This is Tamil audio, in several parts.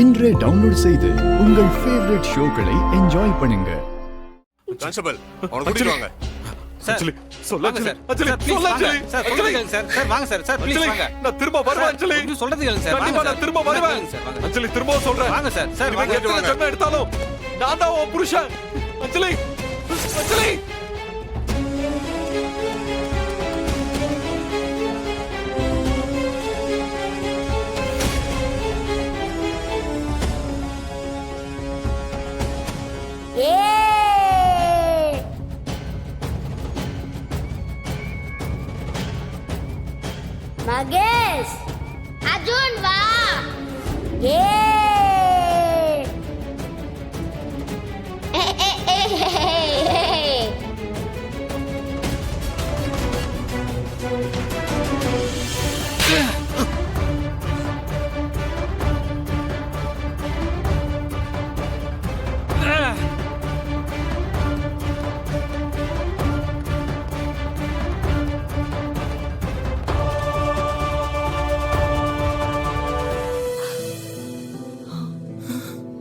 இன்றே டவுன்லோட் செய்து உங்கள் ஃபேவரட் ஷோக்களை என்ஜாய் பண்ணுங்க. கான்ஸ்டபிள் அவனை கூட்டிட்டு வாங்க. சார் சொல்லாங்க சார். அஞ்சலி சொல்லாங்க சார். சொல்லுங்க சார். சார் வாங்க சார். சார் ப்ளீஸ் வாங்க. நான் திரும்ப வருவேன் அஞ்சலி. கொஞ்சம் சொல்றது கேளுங்க சார். கண்டிப்பா நான் திரும்ப வருவேன். அஞ்சலி திரும்ப சொல்றேன். வாங்க சார். சார் வாங்க வாங்க. ஜென்மம் எடுத்தாலும் நான் தான் உன் புருஷன். அஞ்சலி அஞ்சலி மகேஷ் அர்ஜுன் வா ஏ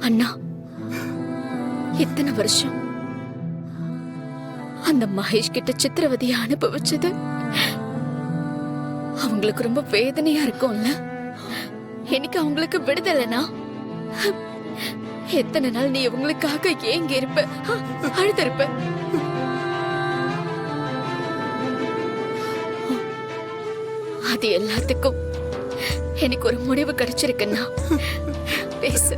அண்ணா, இத்தனை வருஷம் அந்த மகேஷ் கிட்ட சித்திரவதையை அனுபவிச்சது அவங்களுக்கு ரொம்ப வேதனையா இருக்கும்ல. இன்னைக்கு அவங்களுக்கு விடுதலைனா எத்தனை நாள் நீ இவங்களுக்காக ஏங்கி இருப்ப, அழுதிருப்ப. அது எல்லாத்துக்கும் எனக்கு ஒரு முடிவு கிடைச்சிருக்குன்னா பேசு.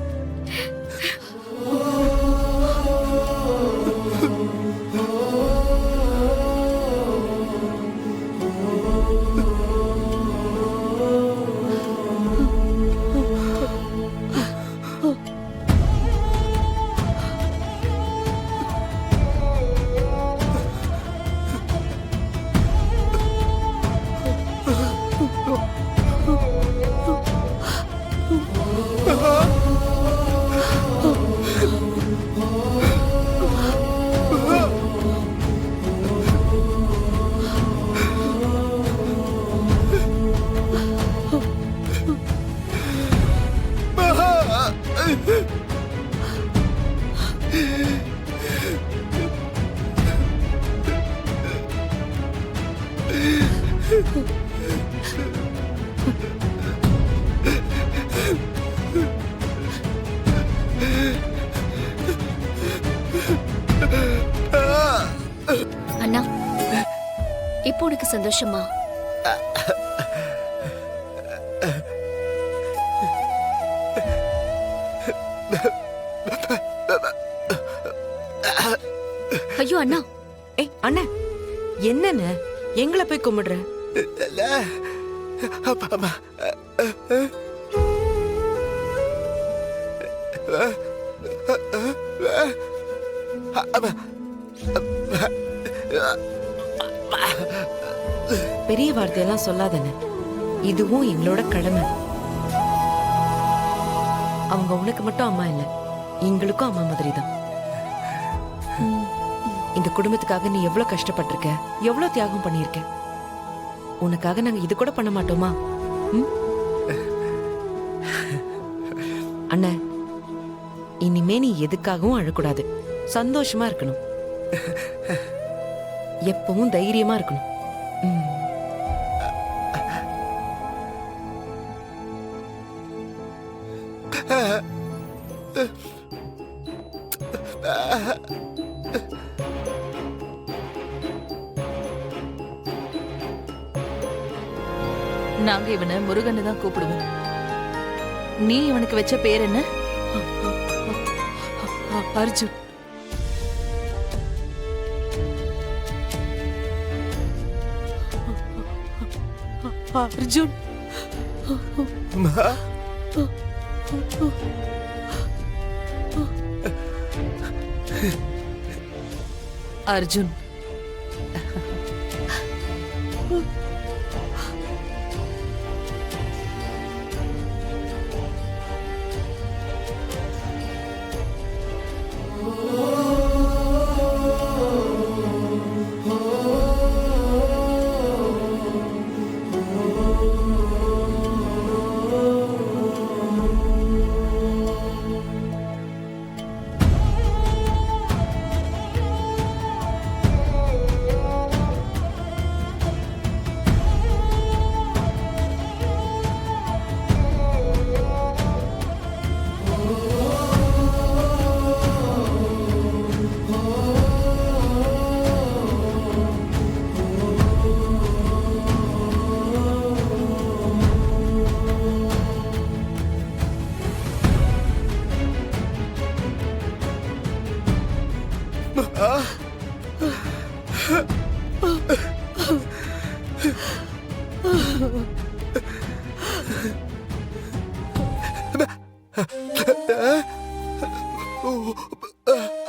அண்ணா, இப்போ உனக்கு சந்தோஷமா? ஐயோ அண்ணா. ஏய் அண்ணா, என்னன்னு எங்களை போய் கும்பிடுற? பெரிய வார்த்தையெல்லாம் சொல்லாதன, இதுவும் எங்களோட கடமை. அவங்க உனக்கு மட்டும் அம்மா இல்ல, எங்களுக்கும் அம்மா மாதிரி தான். இந்த குடும்பத்துக்காக நீ எவ்வளவு கஷ்டப்பட்டிருக்க, எவ்வளவு தியாகம் பண்ணிருக்க. உனக்காக நாங்க இது கூட பண்ண மாட்டோமா? அண்ணா, இனிமே நீ எதுக்காகவும் அழக்கூடாது, சந்தோஷமா இருக்கணும், எப்பவும் தைரியமா இருக்கணும். நாங்க இவனை முருகன்னு தான் கூப்பிடுவோம். நீ இவனுக்கு வச்ச பேர் என்ன? அர்ஜுன். அர்ஜுன். அர்ஜுன்.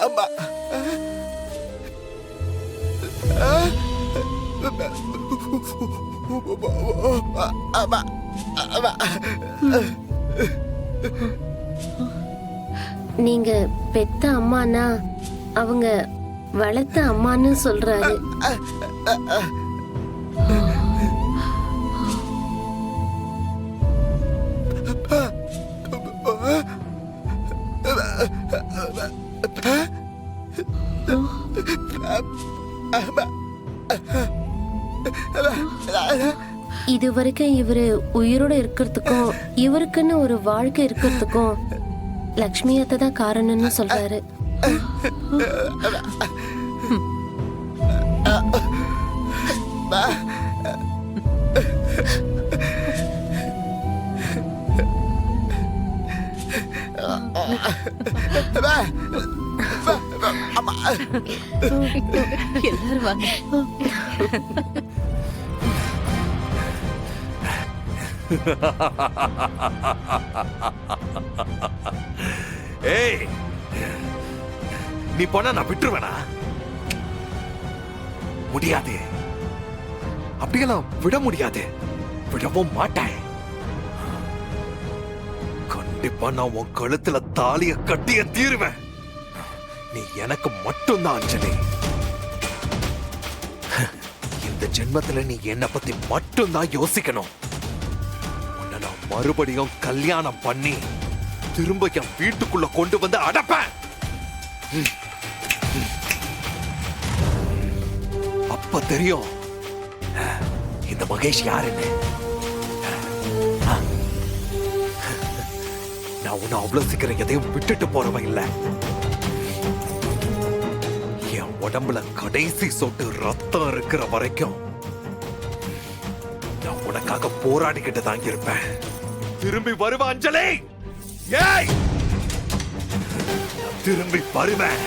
அம்மா அம்மா அம்மா நீங்க பெத்த அம்மானா அவங்க வளர்த்த அம்மான்னு சொல்றாரு. இது வரைக்கும் இவரு உயிரோட இருக்கிறதுக்கும் இவருக்குன்னு ஒரு வாழ்க்கை இருக்கிறதுக்கும் லக்ஷ்மி அத்தை தான் காரணம்னு சொல்றாரு. எல்லாரும் வாங்க. ஏய், நீ போனா நான் விட்டுருவேனா? முடியாது, அப்படியெல்லாம் விட முடியாது, விடவும் மாட்டேன். கண்டிப்பா நான் உன் கழுத்துல தாலிய கட்டிய தீருவேன். நீ எனக்கு மட்டும்தான் அஞ்சலி. இந்த ஜென்மத்துல நீ என்னை பத்தி மட்டும்தான் யோசிக்கணும். உன்னை நான் மறுபடியும் கல்யாணம் பண்ணி திரும்ப என் வீட்டுக்குள்ள கொண்டு வந்து அடைப்பேன். அப்ப தெரியும் இந்த மகேஷ் யாருன்னு. நான் உன்னை அவ்வளவு சீக்கிரம் எதையும் விட்டுட்டு போறவன் இல்ல. என் உடம்புல கடைசி சொட்டு ரத்தம் இருக்கிற வரைக்கும் நான் உனக்காக போராடிக்கிட்டு தான் இருப்பேன். திரும்பி வருவ அஞ்சலி. ஏய், நான் திரும்பி வருவேன்.